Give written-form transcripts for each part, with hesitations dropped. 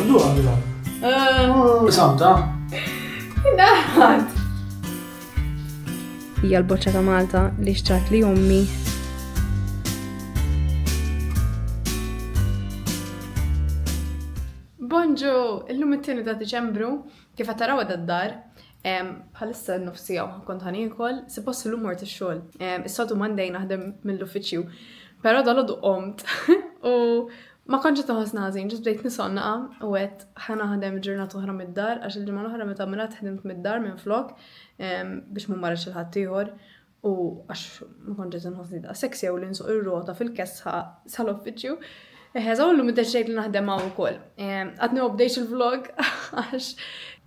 Allura għamila. Samta? Naħat! Hija l-boċċa ta' Malta li xtrat li ummi. Bonġu, illum it-tieni ta' Diċembru, kif qed taraw d-dar, bħalissa n-nofsija kont ħanikol, suppost illum mort ix-xogħol. Is-soltu Monday naħdem mill-uffiċċju, però dalodu qomt u ma kontx taħoss nażin, ġust bdejt nisonnaqa u qed ħanaħdem ġurnata oħra mid-dar għax il-ġimgħa l-oħra meta mirat ħdimt mid-dar minn flok biex ma marrex il-ħadd ieħor u għax ma kontx inħossni da seksi jew li nsuq ir-rota fil-kesħa sal-uffiċċju. Eħeżaw l-lum id-deċċejt li naħdem għaw ukoll. Għadni update il-vlog għax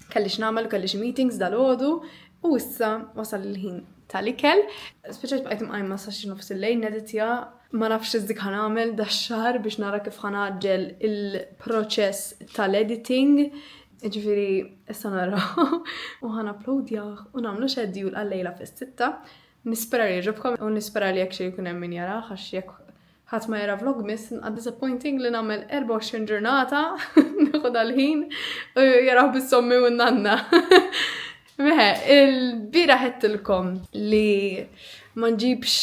kellix nagħmel kellix meetings dal-għodu u issa wasal il-ħin tal-ikel. Speċjalment bqajt imqajma sa xi nofs il-lejl neditja ma nafx iżdik ħanagħmel dax-xahar biex nara kif ħanaġġel il-proċess tal-editing. Ġifieri issa nara u ħanuploadjah u nagħmlu schedule għal-lejla fis-sitta. Nispera li jġobkom u nispera li jekk xi jkun hemm min jara għax jekk ħadd ma jara vlog miss disappointing li nagħmel 24 ġurnata nieħu dal-ħin u jaraw bis-sommi u n-nanna. Meħe, il-bira ħettilkom li ma nġibx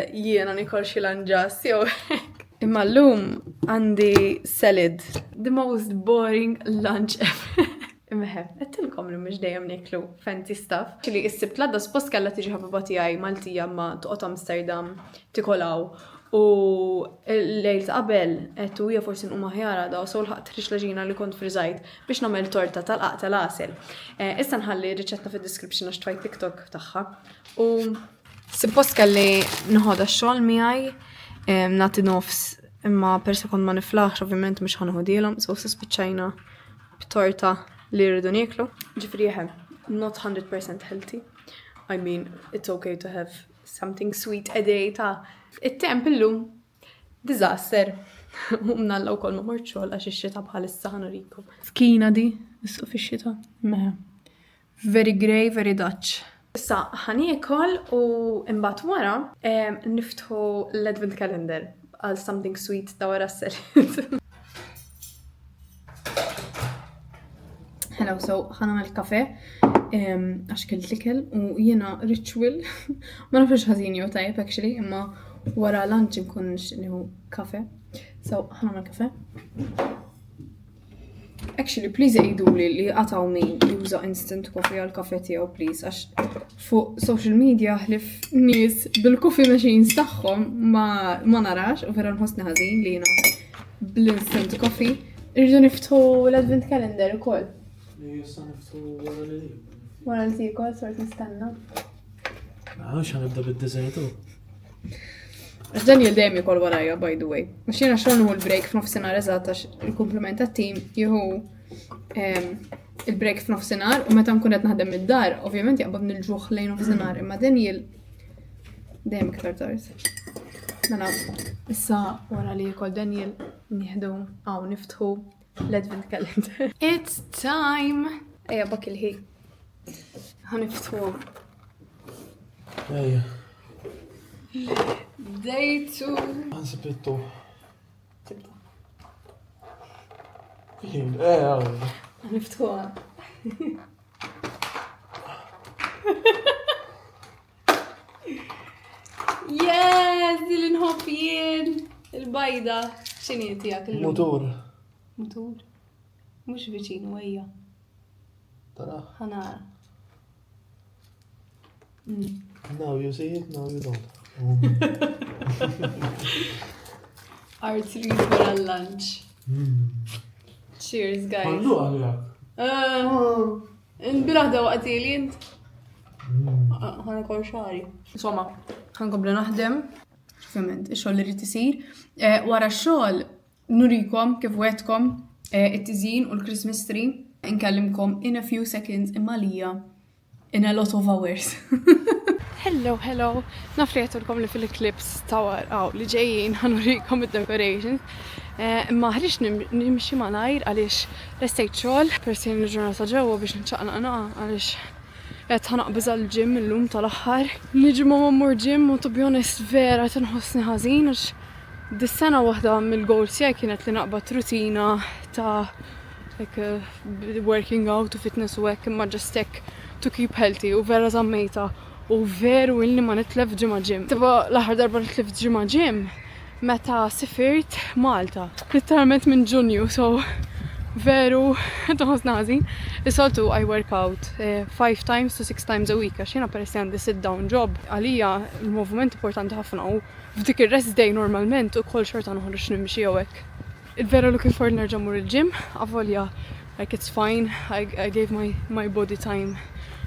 jiena nikol xi lanġas jew hekk. Imma llum għandi salad, the most boring lunch ever. Meħe, ħettilkom li mhux dejjem niklu fancy stuff. Li s-sibt l-għadda suppost kellha tiġi ħabba tiegħi Maltija ma toqgħod Amsterdam tikolaw. U l-lejl ta' qabel għettu hija forsi nqum aħjara da u solħaq trix laġina li kont friżajt biex nagħmel torta tal-qaq tal-għasel. Issa nħalli riċetta fid-description għax tfajt TikTok tagħha. U suppost kelli nħodha x-xogħol miegħi nagħti nofs imma per sekond ma niflaħx ovvjament mhux ħanħodilhom, so spiċċajna b'torta li rridu nieklu. Ġifieri not 100% healthy. I mean, it's okay to have something sweet a day ta' it-temp illum disaster. Mnalla wkoll ma mort xogħol għax ix-xita bħalissa ħanurikom. Skina di, issu fix-xita. Meħe. Very grey, very Dutch. Issa ħaniekol u imbagħad wara niftħu l-Advent calendar għal something sweet ta' wara s-selid. Hello, so ħanamel kafe għax kelli l-ikel u jiena ritual ma nafx ħażin jew tajjeb actually imma wara lunch nkun nieħu kafe. So ħanamel kafe. Actually, please jgħiduli li qataw min juża instant coffee għal kafe tiegħu please għax fuq social media ħlif nies bil-coffee machines tagħhom ma narax u vera nħossni ħażin li jiena bl-instant coffee. Irridu niftħu l-Advent calendar ukoll. Jissa niftu wara li. Wara li tikol sort nistenna. Għax ħanibda bid-desertu. Għax Daniel dejjem jikol warajja, by the way. Għax jiena xogħol nieħu l-break f'nofsinhar eżatt għax il-kumpliment tat-tim jieħu il-break f'nofsinhar u meta nkun qed naħdem mid-dar, ovvjament jaqbad nil-ġuħ lejn nofsinhar, imma Daniel dejjem iktar tard. Mela, issa wara li jikol Daniel nieħdu niftħu l-Advent calendar. It's time! Ejja bak il-ħi. Ħaniftħu. Ejja. Day 2. Għansibittu. Tibda. Fien, għawda. Ħaniftħuha. Yes! Il-nħobb jien! Il-bajda. X'inhi tiegħek illum? Motor. Motur? Mux viċin, wejja. Tara. Ħanara. Now you see it, now you don't. Our treat for a lunch. Cheers, guys. Għallu għaljak. Nbiraħ da waqtili jint. Ħanakol xari. Insomma, ħankomplu naħdem. Ovvjament, ix-xogħol li rrid isir. Wara x-xogħol nurikom kif wetkom it-tiżin u l-Christmas tree. Nkellimkom in a few seconds imma lija in a lot of hours. Hello. Naf li għetulkom li fil-clips tawar li ġejjin ħanurikom id-decorations. Imma ħrix nimxi ma najr għalix l-estate xogħol persin l-ġurnata ġewwa biex nċaqnaqna għalix qed ħanaqbiż għall-ġim illum tal-aħħar. Niġmu ma mmur ġim u to be honest vera tinħossni ħażin għax dis-sena waħda mill-goals tiegħi kienet li naqbad rutina ta' working out u fitness u hekk imma just hekk to keep healthy u vera żammejta u veru illi ma nitlef ġimgħa ġim. Tipo l-aħħar darba nitlef ġimgħa ġim meta sifirt Malta. Literalment minn Ġunju, so veru toħos nażin. Is-soltu I work out 5 times to 6 times a week għax jiena peressi għandi sit down job. Għalija il-moviment importanti ħafna u f'dik ir-rest day normalment ukoll xorta noħroġ nimxi hekk. Vera looking forward nerġa' mur il-gym, avolja like it's fine. I gave my body time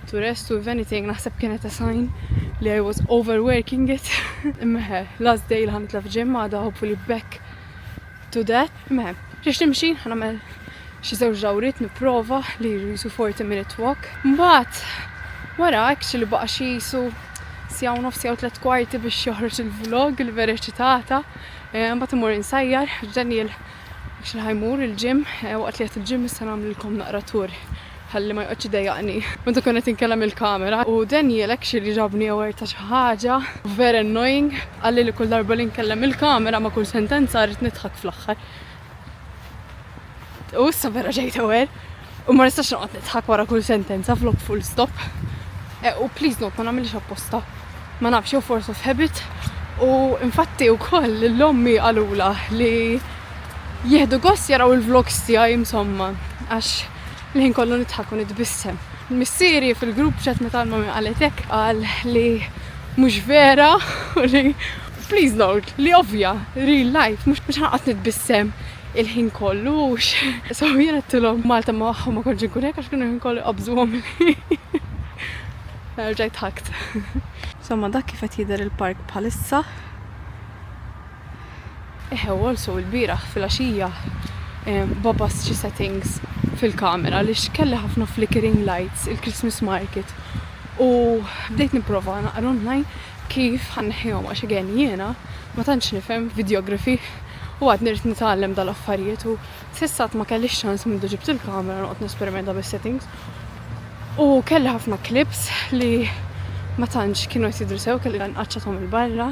to rest u if anything naħseb kienet a sign li I was overworking it. Imma last day li ħanitlef gym għada hopefully back to that. Imma rix nimxi ħanamel xi żewġ dawriet nipprova li jisu 40-minute walk. Mbagħad wara actually baqa' xi jisu sija u nofs jew 3/4 biex joħroġ il-vlog il-vera eċitata. Mbagħad imur insajjar Daniel actually ħajmur il-gym waqt li qed il-gym issa nagħmlilkom naqra tur ħalli ma jqgħodx idejjaqni. Meta kont qed inkellem il-kamera u Daniel actually ġabni aware ta' xi ħaġa very annoying qalli li kull darba li nkellem il-kamera ma' kull sentenza rrid nidħak fl-aħħar. U issa vera ġejt aware u ma nistax noqgħod nidħak wara kull sentenza vlog full stop. U please note ma nagħmilx apposta. Ma nafx jew force of habit u infatti wkoll l-ommi qalula li jieħdu gost jaraw il-vlogs tiegħi insomma għax l-ħin kollu nidħak u nitbissem. Missieri fil-grupp ċat meta l-mommi qalet hekk qal li mhux vera u li please note li ovvja real life mhux ħanqgħod nitbissem il-ħin kollu. So jiena qedtilhom Malta ma kontx inkun hekk għax kienu ħin kollu qabżuhom li rġajt ħakt. Insomma dak kif qed jidher il-park bħalissa. Also il-bieraħ fil-għaxija babas xi settings fil-kamera li xkelli ħafna flickering lights il-Christmas market u bdejt nipprova naqra online kif ħanneħħihom għax again jiena ma tantx nifhem videography u għad nirid nitgħallem dal-affarijiet u s'issat ma kellix ċans mindu ġibt il-kamera noqgħod nesperimenta bis-settings. U kelli ħafna clips li ma tantx kienu qed jidhru sew kelli nqaċċathom il-barra.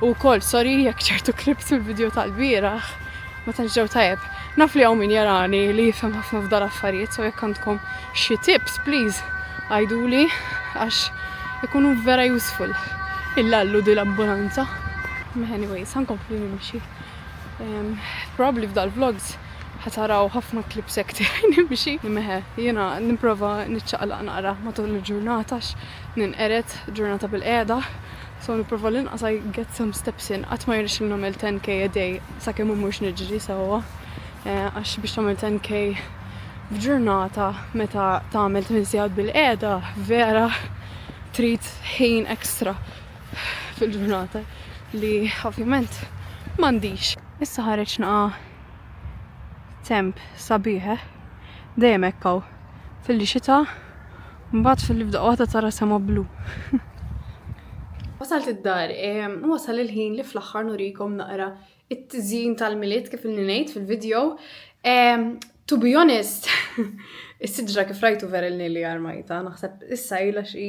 U wkoll sorry jekk ċertu clips fil-video tal-bieraħ ma tantx ġew tajjeb. Naf li hawn min jarani li jifhem ħafna f'dar affarijiet, so jekk għandkom xi tips please għajduli għax ikunu vera useful. Illallu di l-ambulanza. Anyways, ħankompli nimxi. Probably f'dal-vlogs ħataraw ħafna clips hekk tiegħi nimxi. Imma jiena nipprova niċċaqlaq naqra matul il-ġurnata għax ninqered ġurnata bil-qiegħda. So nipprova l-inqas I get some steps in qatt ma jirix nagħmel 10k a day sakemm mhux niġri sewwa. Għax biex tagħmel 10k f'ġurnata meta tagħmel 8 sigħat bil-qiegħda vera trid ħin ekstra fil-ġurnata li ovvjament m'għandix. Issa ħareġ naqa' temp sabiħ dejjem hekk fil-xita mbagħad fil-bdaqgħa tara sema blu. Wasalt id-dar, wasal il-ħin li fl-aħħar nurikom naqra it-tiżjin tal-miliet kif il-ninejt fil-video. To be honest, is-sidra kif rajtu vera l-nili armajta, naħseb issa ila xi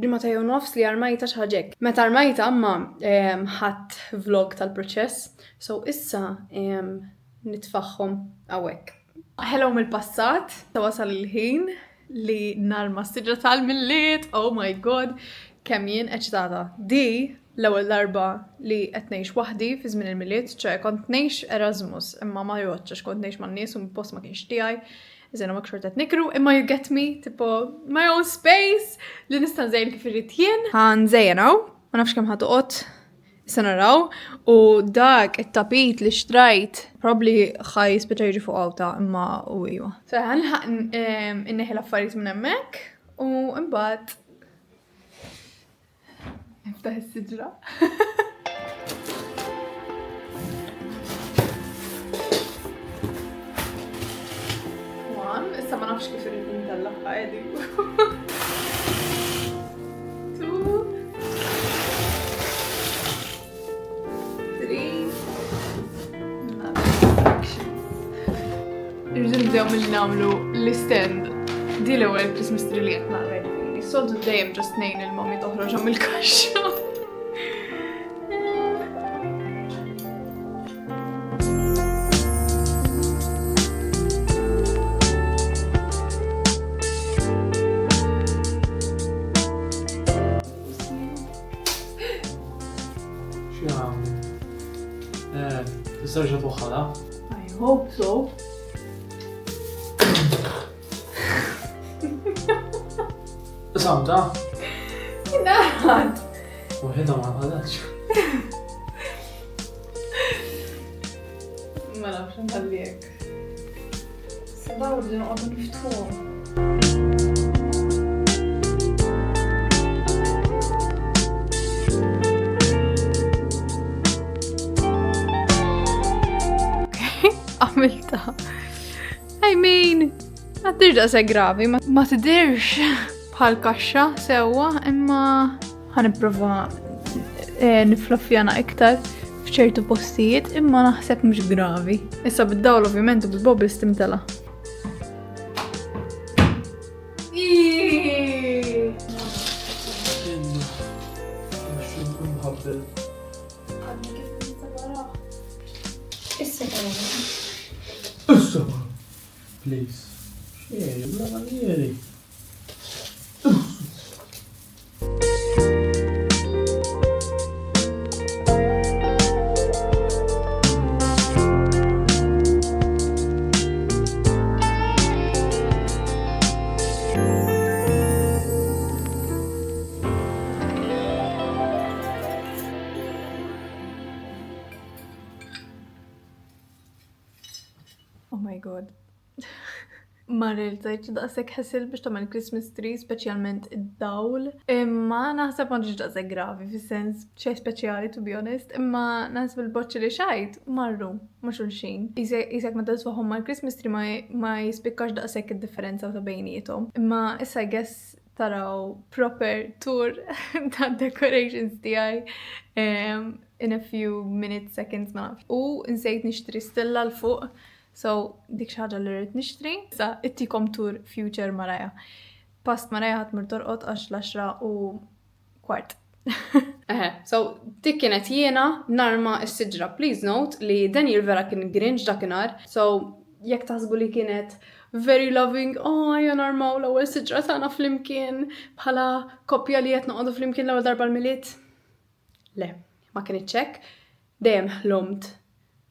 ġimgħa jew nofs li armajta xi ħaġek. Meta armajta imma ħadd vlog tal-proċess, so issa nitfaħħom hawnhekk. Hello mill-passat, wasal il-ħin li narma s-sidra tal-miliet, oh my god. Kemm jien eċitata. Di l-ewwel darba li qed ngħix waħdi fi żmien il-miliet, ċe kont ngħix Erasmus, imma ma jgħodx kont ngħix man-nies u post ma kienx tiegħi. Iżda ma xort qed nikru, imma you get me, tipo my own space li nista' nżejn kif irid jien. Ħanżejjenaw, ma nafx kemm ħatoqgħod issa naraw u dak it-tapit li xtrajt probably ħaj spiċċa jiġi fuq awta imma u iwa. So ħanħaq inneħi l-affarijiet minn hemmhekk u imbagħad niftaħ is-siġra. One, issa ma nafx kif irid nintellaq għadi. 2 3 Irridu nibdew milli nagħmlu l-stand. Di l-ewwel Christmas tree li qed nagħmel. Soltu dejjem ġast ngħin il-mommi toħroġhom mill-kaxxa. Tistarġa tuħħala? I hope so. Samta? Naħad. Waħda ma nħadax. Ma nafx nħallijek. Sadaw li noqgħodu niftuhom. Għamilta. I mean, ma tidirx daqsa gravi, ma tidirx bħal kaxxa sewa, imma ħaniprofa nifloffjana iktar f'ċertu postijiet, imma naħseb mhux gravi. Issa bid-dawl ovvjament u bil-bobbles timtela. Issa, please. Xie, bla manieri. Oh my god. Ma rriltajċ daqsek ħessil biex tamen Christmas tree, speċjalment id-dawl. Imma naħseb ma ġiġ daqsek gravi, fil-sens xej speċjali, to be honest. Imma naħseb il-boċċi li xajt, marru, ma xulxin. Isek ma t-swaħom ma Christmas tree ma jispikkax daqsek id-differenza ta' bejnietom. Imma issa I guess taraw proper tour ta' decorations tijaj in a few minutes, seconds ma nafx. U nsejt nishtri stilla l-fuq. So, dik xaġa li rrit nishtri. Sa, ittikom tur future Maraja. Past Maraja ħatmur torqot 10 u kwart. So, dik kienet jiena narma s-sidġra. Please note li Daniel vera kien Grinch dakinhar. So, jekk taħsbu li kienet very loving, ja narmaw l-ewwel sidġra tagħna flimkien bħala koppja li qed noqogħdu flimkien l-ewwel darba l-miliet. Le, ma kien iċċek. Dejjem ħlomt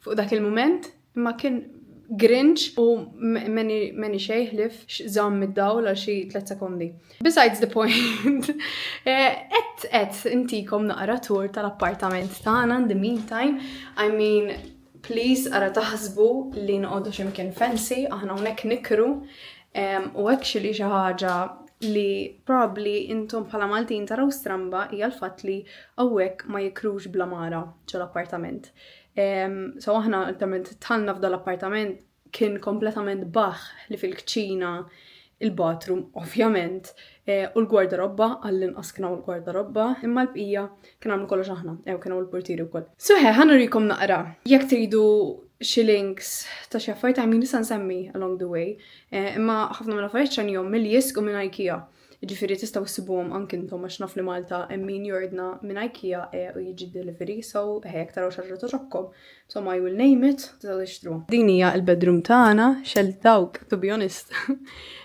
fuq dak il-mument, imma kien Grinch u meni xejħlif żamm mid-dawl għal xi 3 sekondi. Besides the point, intikom naqra tour tal-appartament tagħna in the meantime. I mean, please ara taħsbu li noqogħdu x'imkien fancy, aħna hawnhekk nikru u actually xi ħaġa li probably intom bħala Maltin taraw stramba hija l-fatt li hawnhekk ma jikrux bla mara ġol-appartament. So aħna ultimament tħallna f'dal-appartament kien kompletament baħ li fil-kċina, il-bathroom ovvjament, u l-gwardarobba, għall-inqas kienu l-gwardarobba, imma l-bqija kien għamlu kollox aħna, kienu l-portieri wkoll. So ħanurikom naqra, jekk tridu xi links ta' xi affarijiet għamin nisa nsemmi along the way, imma ħafna mill-affarijiet ċanjhom mill-Jisk u minn IKEA. Ġifiri tistaw sibuhom anke intom għax naf li Malta min jordna minn IKEA u jiġi delivery, so hekk taraw xarra toġobkom. So I will name it, tistaw tixtru. Din hija l-bedroom tagħna, xel dawk, to be honest.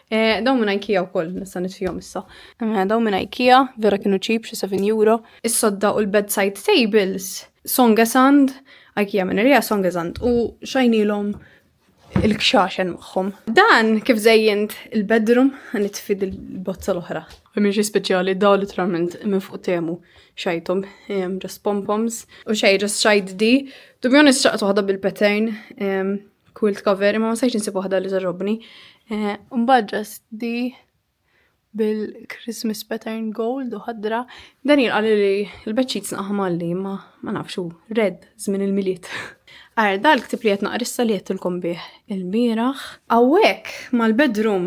Daw minn IKEA wkoll nista' nitfihom issa. Daw minn IKEA, vera kienu cheap xi 7 euro. Is-sodda u l-bedside tables, Songasand, IKEA minn irja Songasand u xajnilhom il-kxaxen magħhom. Dan kif żejjent il-bedroom nitfid il-bozza l-oħra. Minn xi speċjali daw literalment minn fuq temu xajtom, just pom-poms. U just xajd di. To be honest xaqt waħda bil-pattern, quilt cover, ma sejx nsib waħda li tarrobni. Mbagħad just di bil-Christmas pattern gold u ħadra. Dan jilqali li l-bedsheets naqħamalli ma nafxu red żmien il-miliet. Għarda l-ktib li jett naqrissa li jettilkom bih il-biraħ. Għawek mal-bedroom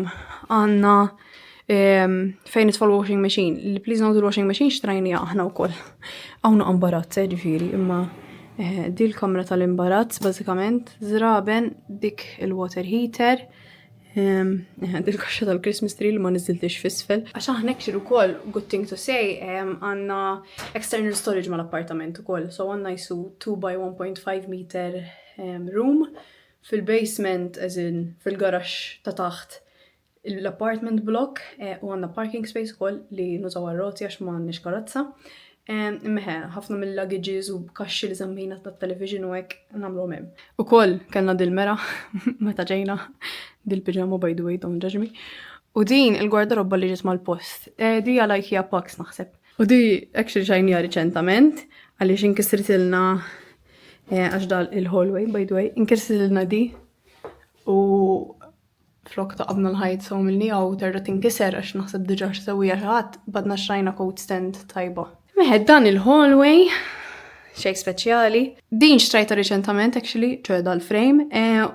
għanna fejn itfall washing machine. Li please note il-washing machine xtrajni aħna u koll. Għawna imbarazz, ġifiri, imma di l-kamra tal-imbarazz, bazzikament, zraben dik il-water heater, di l-kaxxa tal-Christmas tree li ma nizziltix fisfel. Għax aħna kxiru koll, good thing to say, għanna external storage mal-appartament u koll. So għanna jisu 2 by 1.5 meter room fil-basement, as in fil-garax ta' taħt l-apartment block u għanna parking space u koll li nużaw għal-roti għax ma għannix karazza. Meħe, ħafna mill-luggages u kaxxi li zambina ta' television u hekk nagħmlu hemm. Ukoll kellna dil-mera meta ġejna dil-pijama by the way, don't judge me. U din il-gwardarobba li ġiet mal-post. Di għal IKEA Pax naħseb. U di actually ġajnija riċentament għaliex inkisritilna għax dal il-hallway by the way, inkisritilna di u flok ta' qabna l-ħajt so milni għaw terra tinkiser għax naħseb diġa x'sewija xaħat badna xrajna coat stand tajba. Meħed dan il-hallway, xej speċjali. Din xtrajta reċentament actually, ċoħe dal-frame,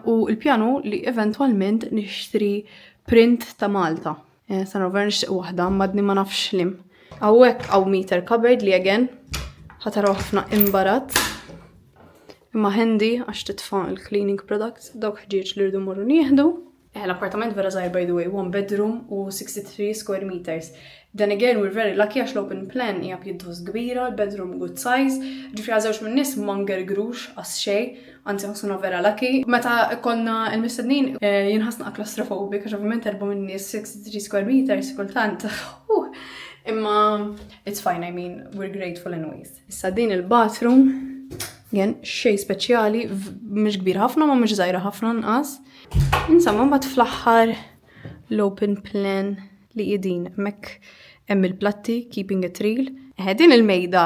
u il-pjanu li eventualment nixtri print ta' Malta. Sana ver nixtiq wahda, madni ma nafx lim. Għawek għaw meter cupboard li again, ħataraw ħafna imbarat. Imma hendi għax titfa' il-cleaning products, dawk ħġieġ li rridu morru nieħdu. L-appartament vera zaħir by the way, 1 bedroom u 63 square meters. Then again, we're very lucky għax l-open plan hija pjuttost kbira, l-bedroom good size, ġifri għazawx minn nis ma ngergrux għas xej, anzi għasuna vera lucky. Meta konna il-mistednin jinħasna claustrophobic, għax ovvijament 4 minn nis 63 square meters, kultant. Imma, it's fine, I mean, we're grateful anyways. Issa din il-bathroom, gen, xej speċjali, mhux kbir ħafna, ma mhux żgħira ħafna nqas. Insomma, mbagħad fl-aħħar l-open plan li jidin mek hemm il-platti keeping it real. Din il-mejda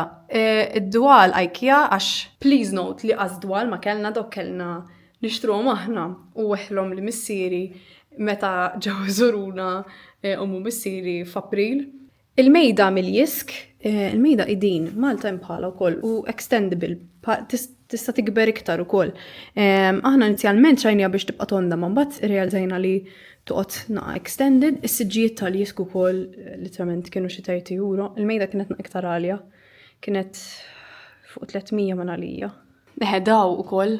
id-dwal IKEA għax please note li qas dwal ma kellna dok kellna nixtruhom aħna u weħlhom li missieri meta ġew iżuruna u missieri f'April. Il-mejda mill-jisk, il-mejda idin Malta impala wkoll u extendable, tista' tikber iktar ukoll. Aħna inizjalment xajnija biex tibqa' tonda ma mbagħad realizzajna li toqgħod naqa' extended, is-siġġijiet tal-jisk ukoll literalment kienu xi 30 euro. Il-mejda kienet iktar għalja, kienet fuq 300 man għalija. Daw ukoll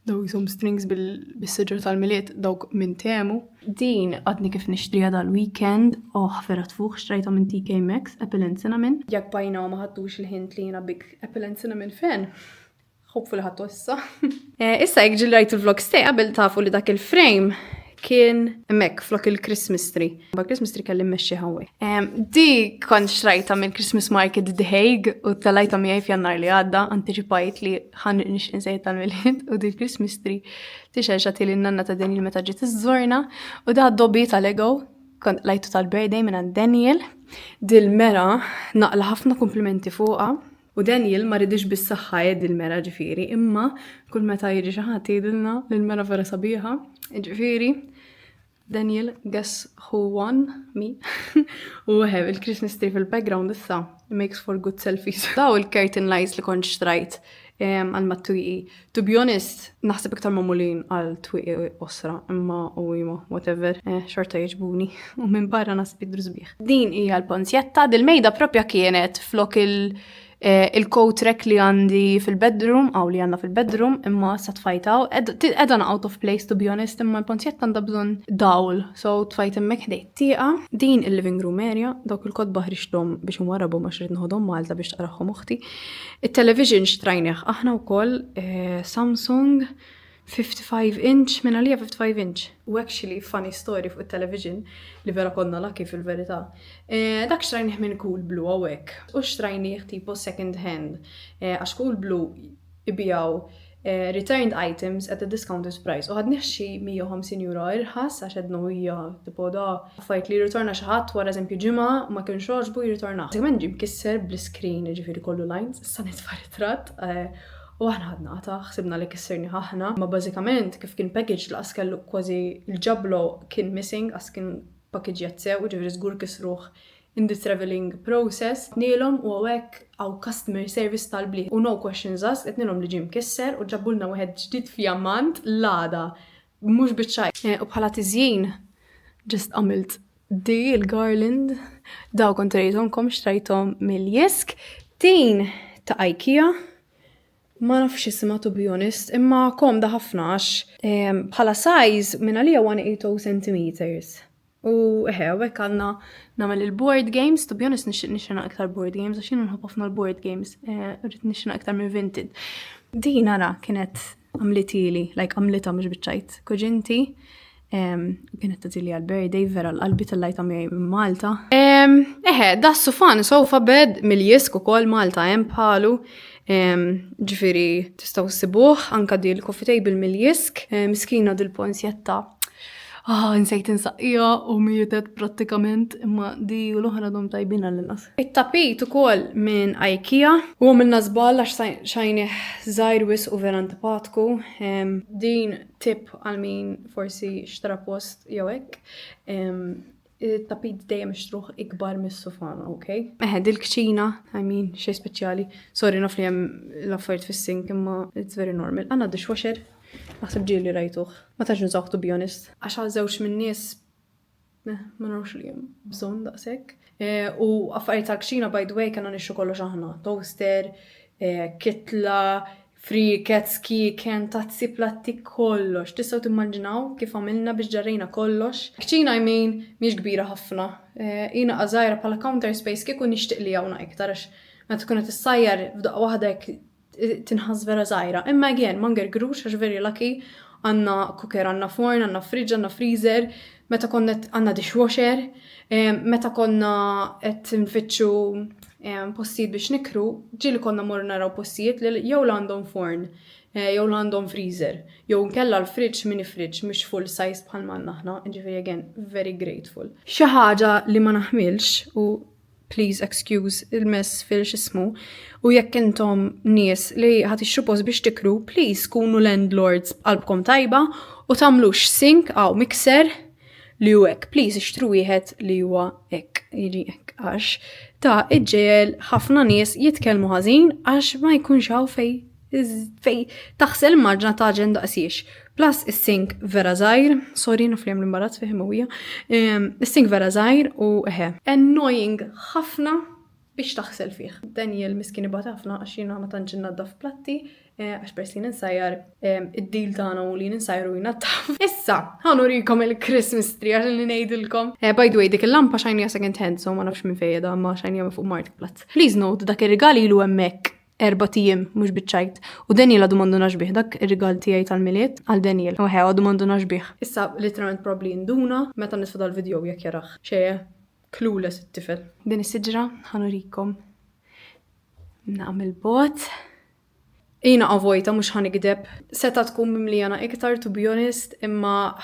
daw jisom strings bil-siġġer tal-miliet dawk minn Temu. Din għadni kif nixtrija dal-weekend, vera tfuq xtrajta minn TK Maxx, Apple and Cinnamon. Jak bajna ma ħaddux il-hint li jina big Apple and Cinnamon fan. Hopefully ħattu issa. Issa jek ġillajtu il-vlog stej qabel tafu li dak il-frame kien mek flok il-Christmas tree. Ba Christmas tree kelli mmexxi ħawi. Di kont xtrajta minn Christmas Market The Hague u talajta miegħi f'Jannar li għadda, antiċipajt li ħan nix insejt tal-miliet u di Christmas tree tixexa til in-nanna ta' Daniel meta ġiet iżżurna u da dobbi ta' Lego kont lajtu tal-birthday minn Daniel. Dil-mera naqla ħafna komplimenti fuqha. U Daniel ma ridix bis-saħħa dil-mera ġifieri, imma kull meta jiġi xi ħadd jgħidilna li l-mera vera sabiħa. Ġifieri, Daniel, guess who won? Me. U il-Christmas tree fil-background issa, makes for good selfies. Daw il-curtain lights li kont xtrajt għal-mat-twiqi. To be honest, naħseb iktar mamulin għal-twiqi osra, imma u jima, whatever, xorta jieġbuni. U minn barra nasib id-druzbiħ. Din hija l-ponzjetta, dil-mejda propja kienet flok il-coat rack li għandi fil-bedroom, għaw li għanna fil-bedroom, imma sa tfajtaw, edan out of place to be honest, imma l-ponzjetta għanda bżon dawl, so tfajt emmek ħdejt tiqa. Din il-living room area, dawk il-kod baħri xdom biex nwarabu ma xrid nħodhom Malta biex taqraħom uħti. Il-television xtrajneħ, aħna u koll Samsung 55 inch, minn għalija 55 inch. U actually, funny story fuq il-television li vera konna lucky fil-verita. Dak xtrajniħ minn Cool Blue għawek. U xtrajniħ tipo second hand. Għax Cool Blue ibijaw returned items at a discounted price. U għadniħ xi 150 euro irħas għax għednu hija tipo da fajt li ritorna xaħat wara eżempju ġimma ma kienx oġbu jirritorna. Segment ġib kisser bl-screen ġifiri kollu lines, issa nitfa' ritrat. U għahna għadna għata, xsibna li kisserni ħahna. Ma bazzikament kif kien package laqas kellu kważi il-ġablo kien missing, għas kien package jatsew, ġivri zgur kisruħ in the traveling process. Nilom u għawek għaw customer service tal-bli. U no questions asked, etnilom li ġim kisser u ġabbulna wieħed ġdid fjamant l-għada. Mux bitxaj. U bħala tizjien, just għamilt di il-garland, daw kontrajtom kom xtrajtom mill-jisk. Tin ta' IKEA. Ma nafx jisima to be honest, imma komda ħafna għax bħala size minn għalija 180 centimeters. U għek għanna namel il-board games, to be honest nixina aktar board games, għax jina nħobb ħafna l-board games, rrit nixina aktar minn Vinted. Di nara kienet għamlitili, like għamlita mux bitċajt, kuġinti, Kienet tadili għal-birthday vera l-qalbi tal-lajta miegħi minn Malta. Da s-sufan sofa bed mill-jisk ukoll Malta hemm bħalu. Ġifieri tistgħu ssibuh anka di l-coffee table mill-jisk. Miskina dil-ponsjetta. Nsejt insaqija u mietet prattikament imma di u l-oħra dom tajbin għall-inqas. It-tapit ukoll minn IKEA u minn nazbal għax xajni żgħir wis u vera antipatku. Din tip għal min forsi xtara post jew hekk. Il-tapit dejjem ixtruħ ikbar mis-sofana, ok? Dil-kċina, xej speċjali. Sorry naf li hemm l-affarijiet fis-sink imma it's very normal. Għandna dishwasher. Naħseb ġieli rajtuħ. Ma taġ nżawħ, to be honest. Għax għal żewġ minn nies ma nafx li hemm bżonn daqshekk. U affarijiet tal-kċina by the way kellna nixxu kollox aħna. Toaster, kitla, friketski, tazzi, platti kollox. Tistgħu timmaġinaw kif għamilna biex ġarrejna kollox. Kċina mhix kbira ħafna. Jiena żgħira bħala counter space kieku nixtieq li hawnna iktar għax meta tkun qed issajjar f'daqqa waħda tinħas vera zaħira. Imma again, manger grux, għax very lucky, għanna cooker, għanna forn, għanna fridge, għanna freezer, meta konna għanna dishwasher, meta konna qed nfittxu postijiet biex nikru, ġili konna mor naraw postijiet li jew l-għandhom forn, jew l-għandhom freezer, jew nkella l-fridge mini fridge, mhux full size bħal manna ħna, ġifieri again, very grateful. Xi ħaġa li ma naħmilx u please excuse il-mess fil-xismu, u jekk intom nies li ħatixxu post biex tikru, please kunu landlords qalbkom tajba u tagħmlux sink aw mixer li hu hekk. Please ixtru wieħed li huwa hekk, jiġi hekk għax ta' iġġiel ħafna nies jitkellmu ħażin għax ma jkunx hawn fej taħsel immaġna ta' ġen daqsiex. Plus is-sink vera żgħir, sorry naflem l-imbarazz fih imwija. Is-sink vera żgħir u annoying ħafna biex taħsel fih. Daniel miskin ibgħat ħafna għax jiena ma tantx innaddaf platti għax pers li ninsajjar id-deal tagħna u li ninsajru jnattaf. Issa, ħanurikom il-Christmas tree għax li ngħidilkom. By the way, dik il-lampa xajnija second hand, so ma nafx minn fejn ma xajnija fuq Marktplatt. Please note dak ir-rigali ilu hemmhekk 4 tiem mhux biċċajt. U Daniel għadu mandu naġbih, dak ir-rigal tiegħi tal-miliet għal Daniel. U għadu mandu naġbih. Issa literalment probably nduna meta nitfada l-video jekk jaraħ. Xejn clueless it-tifel. Din is-siġra ħanurikom. Nagħmel bot. Jiena avojta mhux ħanikdeb. Seta tkun mimlijana iktar to be honest, imma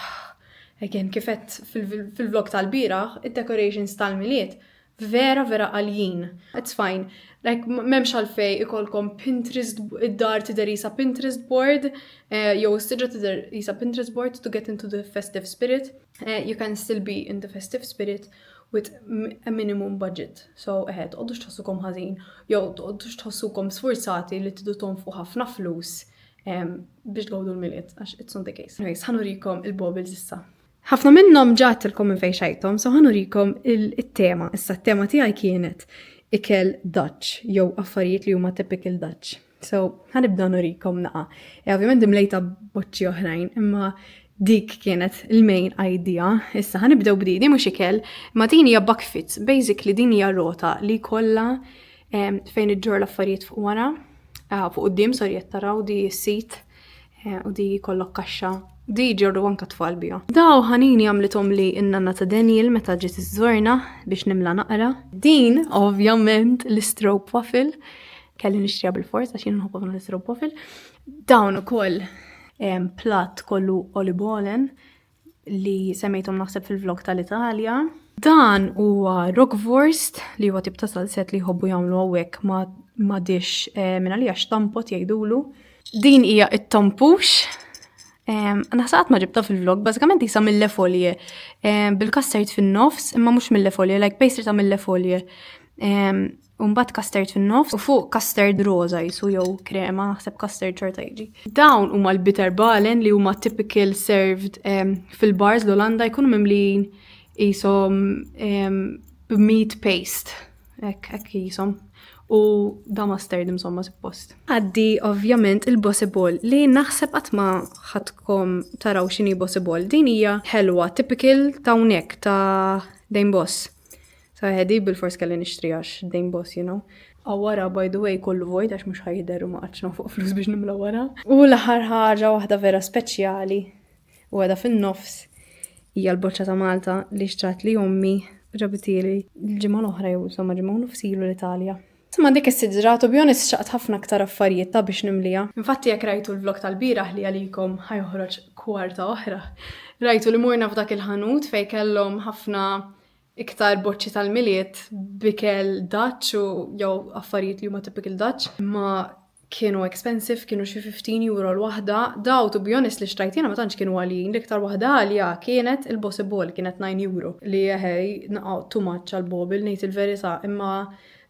again kifet fil-vlog tal-bieraħ, id-decorations tal-miliet vera għaljin. It's fine. Like, memx għalfej ikolkom Pinterest, id-dar tider jisa Pinterest board, jew s-sidra tider jisa Pinterest board to get into the festive spirit. You can still be in the festive spirit with a minimum budget. So, tqoddux tħossukom ħażin, jew tqoddux tħossukom sforzati li tidu tonfu ħafna flus biex tgawdu l-miliet, għax it's not the case. Anyways, ħanurikom il-bobbles issa. Ħafna minnhom ġatilkom minn fejn xejthom, so ħanurikom il-tema. Issa t-tema tiegħi kienet ikel Dutch, jew affarijiet li huma typical Dutch. So, ħanibda nurikom naqa. Ovvjament imlejta boċċi oħrajn, imma dik kienet il-main idea. Issa ħanibdew b'dini mhux ikel, ma din hija buckfits. Basically din hija rota li kollha fejn iġġor l-affarijiet fuq wara, fuq quddiem sorry qed taraw di s-sit u di kollok kaxxa. Di ġorru anka tfal bija. Daw ħanini għamlitom li innanna ta' Daniel meta ġiet iż-żorna biex nimla naqra. Din, ovvjament, l-stroop waffle. Kelli nixtrija bil-fors għax jien nħobbu l-stroop waffle. Dawn ukoll platt kollu olibolen li semmejtom naħseb fil-vlog tal-Italja. Dan huwa Rockwurst li huwa tip ta' salset li jħobbu jagħmlu hawnhekk ma' dish minn għalija xtampot jgħidulu. Din hija it-tampux. Naħsaqat ma ġibta fil-vlog, bazzikament jisa mill-lefolje bil-kastard fin-nofs, imma mux mill-lefolje, like pastry ta' mill-lefolje. Umbat kastard fin-nofs, u fuq kastard roza jisu jew krema, naħseb kastard ċorta jiġi. Dawn huma l-bitter balen li huma typical served fil-bars l-Olanda jkunu mimlin jisom meat paste, ek jisom. U da mustard insomma suppost. Għaddi ovvjament il-bossebol li naħseb għatma ħatkom taraw xini bossebol. Din hija ħelwa typical ta' unek ta' Dane Boss. So għedi bil-fors kelli nixtrijax Dane Boss, you know. Għawara by the way kollu vojt għax mux ħajder u ma għaxna fuq flus biex nimla wara. U l-ħar ħaġa waħda vera speċjali u għada fin-nofs hija l-boċċa ta' Malta li xtrat li ommi ġabitili l-ġimgħa l-oħra jew insomma ġimgħa u nofsilu l-Italja. Insomma dik is-sidra to be honest xaqt ħafna aktar affarijiet ta' biex nimlija. Infatti jekk rajtu l-vlog tal-bieraħ li għalikom ħajħroġ kwarta oħra. Rajtu li morna f'dak il-ħanut fej kellhom ħafna iktar boċċi tal-miliet bikel Dutch u jew affarijiet li huma typical Dutch. Ma kienu expensive, kienu xi 15 euro l-waħda. Daw to be honest li xtrajtina ma tantx kienu għalin. L-iktar waħda għalija kienet il-Possible kienet 9 euro. Li jeħej naqgħu too much għal-bobil ngħid il-verità imma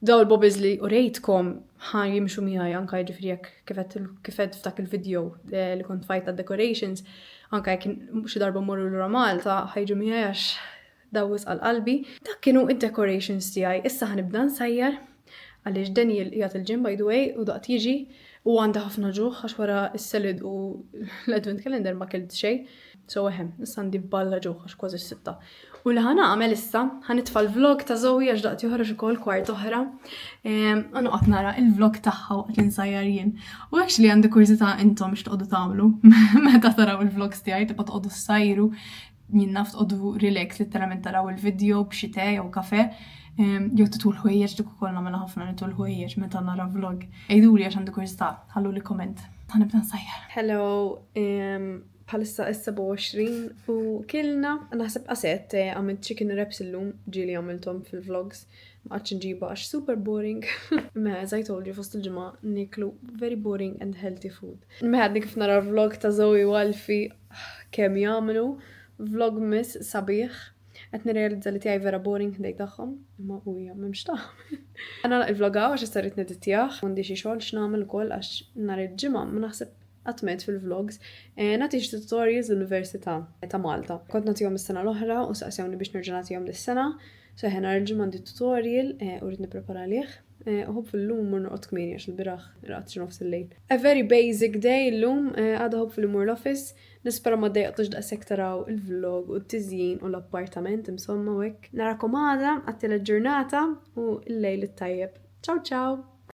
daw il-bobbies li urejtkom ħan jimxu miħaj anka ġifri jek kifet f'dak il-video li kont fajta decorations anka jek xi darba morru l-ura Malta ħajġu miħaj għax dawis għal-qalbi. Dak kienu id-decorations tijaj. Issa ħanibda nsajjar għaliex Daniel jgħat il-ġim by the way u daqt jiġi u għanda ħafna ġuħ għax wara s-selid u l-advent calendar ma kellt xej. So eħem, issa għandi balla ġuħ għax kważi 6. U li ħana għamel issa, ħanitfa l-vlog ta' Zoe għax daqt joħroġ ukoll kwart oħra. Għanu qatt nara il-vlog tagħha waqt li nsajjar jien. U actually għandi kurzita intom x'tqogħdu tagħmlu. Meta taraw il-vlogs tiegħi tibqa' tqogħdu ssajru, jien naf tqogħdu relax literalment taraw il-video b'xi te jew kafe. Jew titul ħwejjeġ dik ukoll nagħmilha ħafna nitul ħwejjeġ meta nara vlog. Ejduli għax għandi kurzita, ħallu li komment. Ħanibda nsajjar. Hello, bħalissa is-27 u kilna, naħseb qaset għamilt chicken wraps illum ġieli għamiltom fil-vlogs ma għadx nġiba għax super boring. Meħ, as I told you, fost il-ġimgħa niklu very boring and healthy food. Meħ għadni kif nara vlog ta' Zoe u Alfi kemm jagħmlu vlog miss sabiħ. Qed nirrealizza li tiegħi vera boring dejt tagħhom, imma u hija m'hemmx taħ. Għana il-vlog għax istarit neditjaħ, m'għandi xi xogħol x'nagħmel ukoll għax nhar il-ġimgħa ma naħseb għatmet fil-vlogs, nagħtix tutorials l-Università ta' Malta. Kont nagħtihom is-sena l-oħra u saqsewni biex nerġa' nagħtihom dis-sena. So ħena rġim għandi tutorial u rrid nipprepara lih. Hob fil-lum mur noqgħod kmieni għax il-biraħ raqt xi nofs il-lejl. A very basic day llum għadha hob fil-mur l-office. Nispera ma dejqtux daqshekk taraw il-vlog u t-tiżjin u l-appartament insomma u hekk. Narakom għada għattila ġurnata u l-lejl it-tajjeb. Ciao ciao!